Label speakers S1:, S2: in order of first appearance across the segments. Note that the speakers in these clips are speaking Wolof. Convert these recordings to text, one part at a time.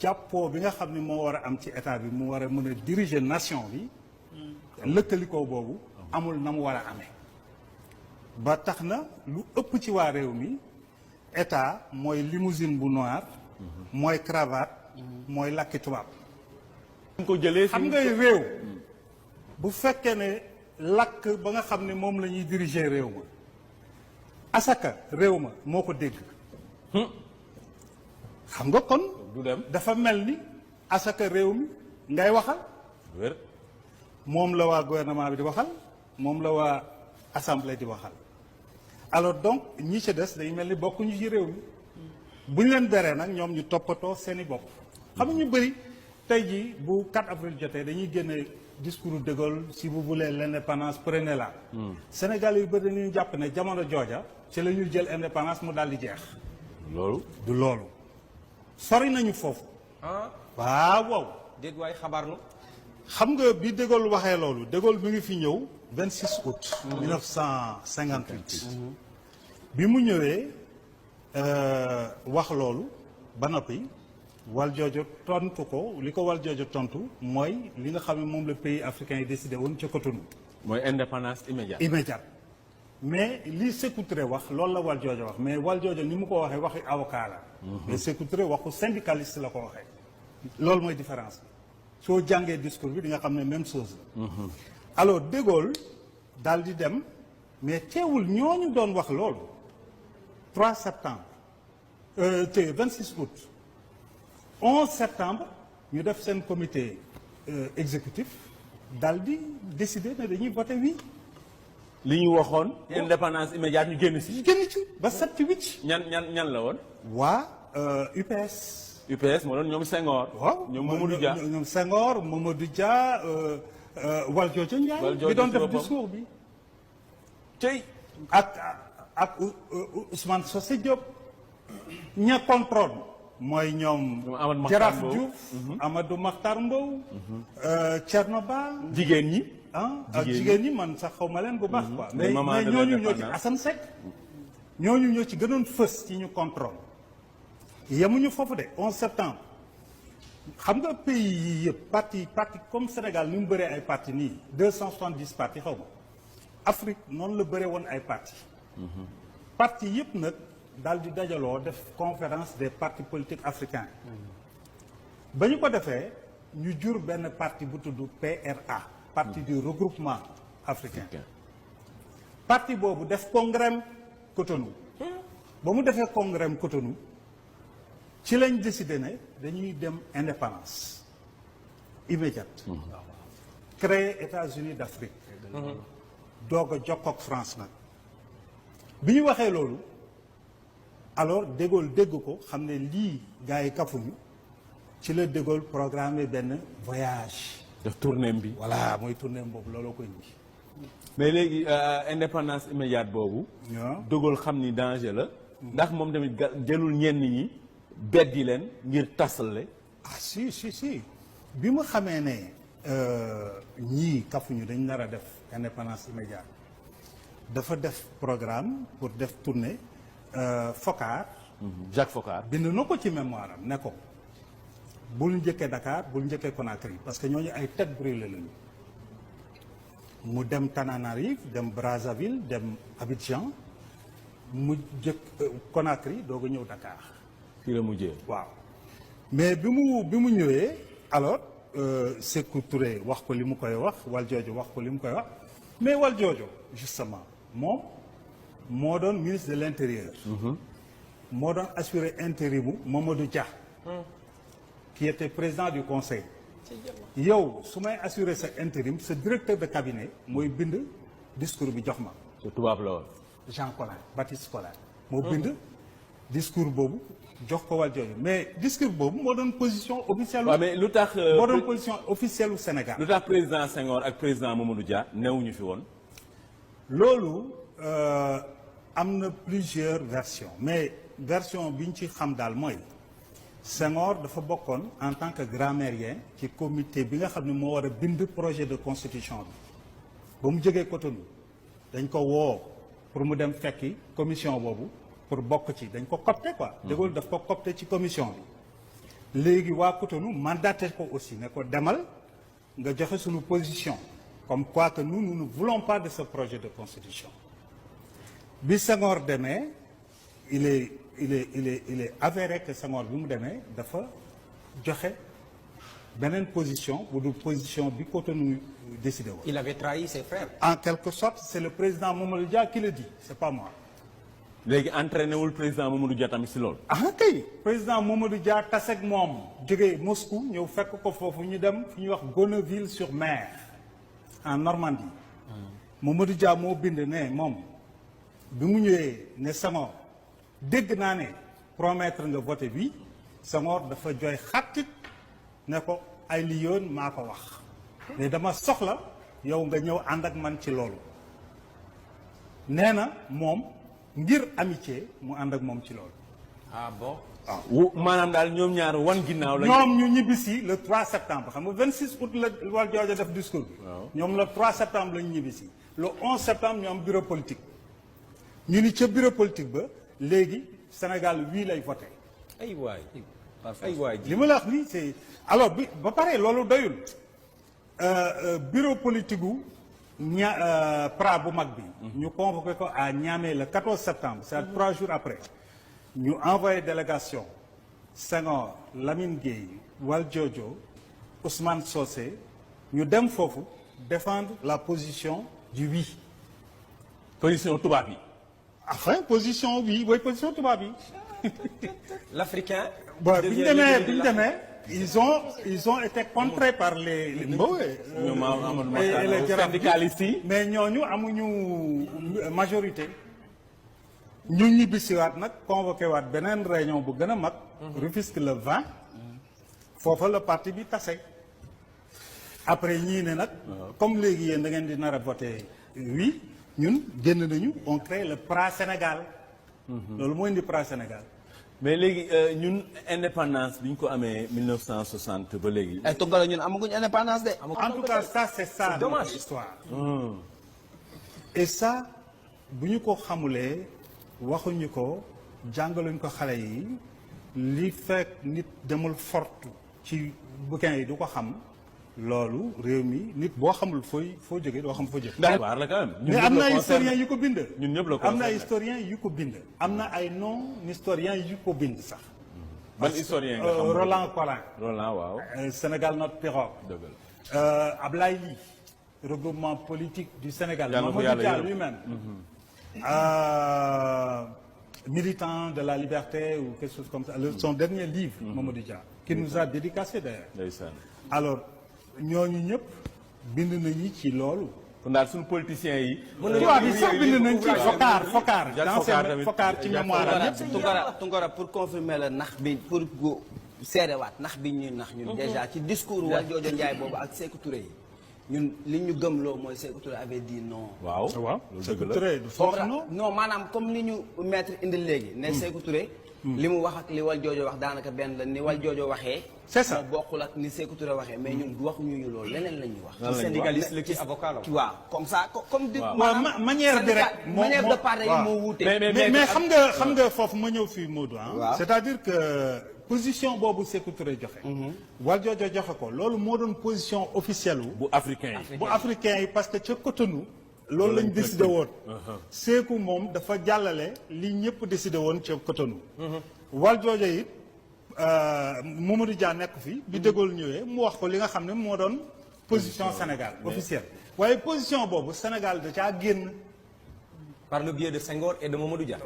S1: jàppoo bi nga xam ne moo war a am ci état bi mu war a mën a diriger nation bi lëkkalikoo boobu amul na mu war a amee ba tax na lu ëpp ci waa réew mi état mooy limousine bu noir mooy cravate mooy lakki tubaab
S2: ko jëlee
S1: xam nga réew bu fekkee ne lakk ba nga xam ne moom la ñuy diriger réew ma asaka réew ma moo ko dégg xam nga kon
S2: du dem
S1: dafa mel ni asaka réew mi ngay waxal
S2: wér
S1: moom la waa gouvernement bi di waxal moom la waa assemblée di waxal alors donc ñi ci des day mel ni bokkuñu ci réew mi bu ñu leen beree nag ñoom ñu toppatoo seeni bopp xam nga ñu bëri tey jii bu 4 avril jotee dañuy génne discours de Gaulle si vous voulez l'indépendance prenez-la Sénégal yu bëri dañuy jàpp ne jamono jooja ci la ñuy jël indépendance mu daal di jeex
S2: loolu
S1: du loolu sori nañu foofu waaw waaw
S3: déet waay xabaarlu
S1: xam nga bi De Gaulle waxee loolu De Gaulle mi ngi fi ñëw 26 août 1958 bi mu ñëwee wax loolu ba noppi Valdiodio tontu ko li ko Valdiodio tontu mooy li nga xam ne moom la pays africain yi décidé woon ca Cotonou
S2: mooy indépendance immédiate
S1: immédiate mais li Sékou Touré wax loolu la Valdiodio wax mais Valdiodio ni mu ko waxee waxi avocat la mais Sékou Touré waxu syndicaliste la ko waxee loolu mooy différence bi soo jàngee discours bi di nga xam ne même chose la alors De Gaulle daal di dem mais teewul ñooñu doon wax loolu 3 septembre te 26 août 11 septembre ñu def seen comité exécutif daal di décider ne dañuy voté oui
S2: li ñu waxoon indépendance immédiate ñu génn si
S1: génn ci ba 7 8
S2: ñan la woon
S1: waa UPS
S2: UPS moo doon ñoom Senghor
S1: waaw
S2: ñoom Mamadou Dia
S1: ñoom Senghor Mamadou Dia Valdiodio Ndiaye bi doon def discours bi
S2: tey
S1: ak Ousmane Socé Diop ña contrôle mooy ñoom Jaraaf Diouf Amadou Makhtar Mbow Thierno Ba
S2: jigéen ñi
S1: ak jigéen ñi man sax xaw ma leen bu baax quoi mais ñooñu ñoo ci Assane Seck ñooñu ñoo ci gënoon fës ci ñu contrôle yemuñu foofu de 11 septembre xam nga pays yi yëpp parti comme Sénégal ni mu bëree ay parti nii 270 parti xaw ma Afrique noonu la bëree woon ay parti parti yëpp nag daal di dajaloo def conférence des partis politiques africains ba ñu ko defee ñu jur benn parti bu tudd PRA parti du regroupement africain parti boobu def congrès Cotonou ba mu defee congrès Cotonou ci lañ décidé ne dañuy dem indépendance immédiate créer États-Unis d'Afrique doog a jokkoo ak France nag bi ñu waxee loolu alors De Gaulle dégg ko xam ne lii gars yi kafuñu ci la De Gaulle programmé benn voyage
S2: def tournée bi
S1: voilà mooy tournée boobu looloo koy indi
S2: mais léegi indépendance immédiate boobu De Gaulle xam ni danger la ndax moom tamit jëlul ñenn ñi beddi leen ngir tasale
S1: ah si bi mu xamee ne ñii kafuñu dañ nar a def indépendance immédiate dafa def programme pour def tournée Foccart
S2: Jacques Foccart
S1: bind na ko ci mémoire am ne ko bul njëkkee Dakar bul njëkkee Conakry parce que ñooñu ay tête brûlée lañu mu dem Tananarive dem Brazzaville dem Abidjan mu jëkk Conakry doog a ñëw Dakar
S2: fii la mujjee
S1: waaw mais bi mu ñëwee alors Sékou Touré wax ko li mu koy wax Valdiodio wax ko li mu koy wax mais Valdiodio justement moom moo doon ministre de l'intérieur moo doon assuré intérimu Mamadou Dia qui était président du conseil yow su may assuré sa intérim sa directeur de cabinet mooy bind discours bi jox ma
S2: te tubaab la woon
S1: Jean Collin Baptiste Collin moo bind discours boobu jox ko Valdiodio mais discours boobu moo doon position officielle
S2: waaw mais lu tax
S1: moo doon position officielle u Sénégal
S2: lu tax président Senghor ak président Mamadou Dia newuñu fi woon
S1: loolu am na plusieurs versions mais version bi ñu ci xam daal mooy Senghor dafa bokkoon en tant que grammairien ci comité bi nga xam ne moo war a bind projet de constitution bi ba mu jógee Cotonou dañ ko woo pour mu dem fekki commission boobu pour bokk ci dañ ko copté quoi. De Gaulle daf ko copté ci commission bi léegi waa Cotonou mandaté ko aussi ne ko demal nga joxe suñu position comme quoi que nous ne voulons pas de ce projet de constitution. bi Senghor demee il est avéré que Senghor bi mu demee dafa joxe beneen position bu dul position bi Cotonou décidé woon.
S3: Il avait trahi ses frères.
S1: En quelque sorte, c'est le président Mamadou Dia qui le dit, c'est pas moi.
S2: léegi entraîné wul président Mamadou Dia tamit si loolu.
S1: ah kay président Mamadou Dia taseeg moom jógee Moscou ñëw fekk ko foofu ñu dem fi ñuy wax Bonneville-sur-Mer en Normandie. Mamadou Dia moo bind ne moom bi mu ñëwee ne Senghor dégg naa ne promettre nga voté bi Senghor dafa jooy xattit ne ko ay li yoon maa ko wax mais dama soxla yow nga ñëw ànd ak man ci loolu nee na moom ngir amitié mu ànd ak moom ci loolu.
S3: Ah bon?
S2: maanaam daal ñoom ñaar wan ginnaaw la.
S1: ñoom ñu ñibbisi le 3 septembre xam nga 26 août la Valdiodio def discours bi. ñoom le 3 septembre la ñu ñibbisi le 11 septembre ñu am bureau politique ñu ni ca bureau politique ba léegi Sénégal wii lay voté.
S3: ay waay ay waay
S1: li ma la wax nii c'est alors bi ba pare loolu doyul bureau politique gu Pra bu mag bi. ñu convoqué ko à Niamey le 14 septembre c'est 3 jours après. ñu envoyé délégation Senghor Lamine Gueye Valdiodio Ousmane Socé ñu dem foofu défendre la position du oui.
S2: position tubaab yi.
S1: enfin position oui mooy position tubaab yi.
S3: L'Africain.
S1: bon bi ñu demee ils ont été contrés par les
S2: syndicalistes yi.
S1: mais ñooñu amuñu majorité. ñu ñibbisiwaat nag convoqué waat beneen réunion bu gën a mag. Rufisque le 20. foofa la parti bi tase. après ñii ne nag. comme léegi yéen da ngeen di nar a voté oui ñun génn nañu on crée le PRA Sénégal. loolu moo indi PRA Sénégal.
S2: mais léegi ñun indépendance bi ñu ko amee 1960 ba léegi.
S4: ay Tounkara ñun amaguñ indépendance de.
S1: en tout cas ça c'est ça notre histoire. et ça bu ñu ko xamulee. waxuñu ko jàngaluñ ko xale yi li fekk nit demul fortu ci bouquin yi du ko xam loolu réew mi nit boo xamul foo jógee doo xam foo jógee.
S2: ndax waar la quand même.
S1: mais am na ay historiens yu ko bind.
S2: ñun ñëpp la
S1: am na ay historiens yu ko bind. am na ay non historiens yu ko bind sax.
S2: ban historien nga xam
S1: Roland Collin.
S2: Roland waaw.
S1: Sénégal notre pirogue.
S2: dëgg la.
S1: Ablaye Ly regroupement politique du Sénégal.
S2: Mamadou Dia
S1: lui-même. Militant de la liberté ou quelque chose comme ça son dernier livre. Mamadou Dia qui nous a dédicacé d'ailleurs.
S2: ndeysaan.
S1: alors ñooñu ñëpp bind nañu ci loolu.
S2: kon daal suñu politiciens yi.
S1: tubaab bi sax bind nañ ci Foccart dans ses Foccart ci mémoire am.
S4: Tounkara pour confirmer la nax bi pour seedewaat nax bi ñuy nax ñun déjà ci discours Valdiodio Ndiaye boobu ak Sékou Touré yi ñun li ñu gëmloo mooy Sékou Touré avait dit non.
S2: waaw
S1: Sékou Touré du foofu
S4: non maanaam comme ni ñu maître indi léegi. ne Sékou Touré. li mu wax ak li Valdiodio wax daanaka benn la ni Valdiodio waxee.
S1: c'est ça
S4: moo bokkul ak ni Sékou Touré waxee mais ñun waxuñu ñu loolu leneen la ñuy wax.
S3: ci syndicaliste la ci avocat la.
S4: waaw comme ça comme.
S1: manière bi rek
S4: manière de parler yi moo wuute.
S1: mais xam nga foofu ma ñëw fii Modou ah. c'est-à-dire que position boobu Sékou Touré joxe. Valdiodio joxe ko loolu moo doon position officielle
S2: bu africain yi.
S1: bu africain yi parce que ca Cotonou. loolu lañ décidé woon. Sékou moom dafa jàllale li ñëpp décidé woon ca Cotonou. Valdiodio it Mamadou Dia nekk fi bi De Gaulle ñëwee mu wax ko li nga xam ne moo doon position Sénégal officielle. waaye position boobu Sénégal da caa génn.
S3: par le biais de Senghor et de Mamadou Dia.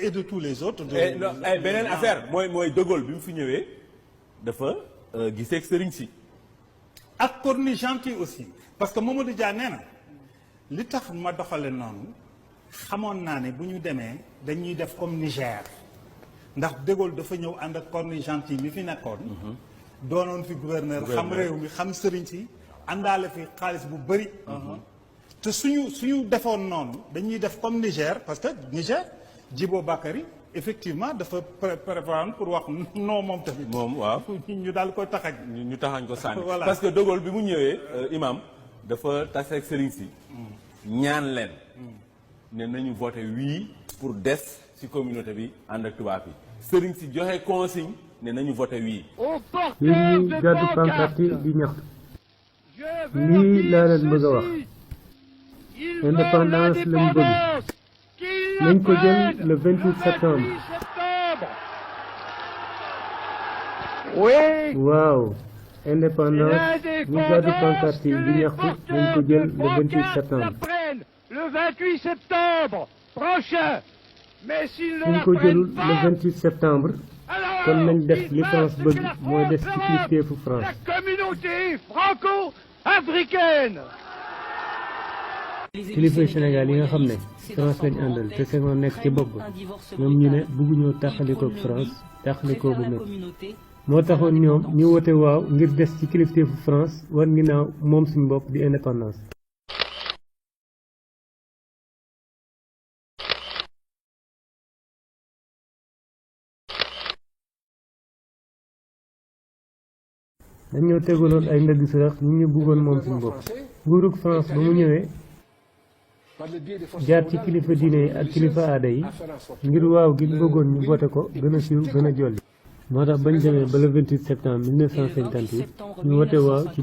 S1: Et de tous les autres.
S2: beneen affaire mooy De Gaulle bi mu fi ñëwee dafa gisee ak sëriñ si.
S1: ak Cornu Gentil aussi parce que Mamadou Dia nee na. li tax ma doxale noonu xamoon naa ne bu ñu demee dañuy def comme Niger ndax De Gaulle dafa ñëw ànd ak Cornu Gentil mi fi nekkoon. doonoon fi gouverneur xam réew mi xam sëriñ si àndaale fi xaalis bu bëri. te suñu defoon noonu dañuy def comme Niger parce que Niger Djibo Bakary effectivement dafa préparé pour wax non moom tamit.
S2: moom waaw
S1: ñu daal koy taxañ.
S2: ñu taxañ ko sànni.
S1: voilà
S2: parce que De Gaulle bi mu ñëwee imam dafa tase ak sëriñ si. ñaan leen. ne nañu voté oui pour des ci communauté bi ànd ak tubaab yi. sëriñ si joxe consigne ne nañu voté oui.
S5: yéen ñi gàddu pancarte yi di ñaxtu lii laa leen bëgg a wax indépendance lañ bëgg nañ ko jël le 28 septembre. waaw indépendance ñi gàddu pancarte yi di ñaxtu nañ ko jël le 28 septembre.
S6: Le 28 septembre prochain. Mais s'ils ne
S5: suñ ko jëlul le 28 septembre kon nañ def li France bëgg mooy des ci kilifteefu France.
S6: La communauté franco-africaine.
S5: kilifa Sénégal yi nga xam ne France lañ àndal te Senghor nekk ci bopp ñoom ñu ne bëgguñoo tàqalikoo ak France tàqalikoo bu métti moo taxoon ñoom ñu wote waaw ngir des ci kilifteefu France war ginnaaw moom suñu bopp di indépendance. dañoo tegaloon ay ndëgg sërëx ñu ñu bëggoon moom suñu bopp nguurug France ba mu ñëwee jaar ci kilifa diine yi ak kilifa aada yi ngir waaw gi bëggoon ñu voté ko gën a siiw gën a jolli moo tax bañ demee ba le 28 septembre 1958 ñu voté waaw ci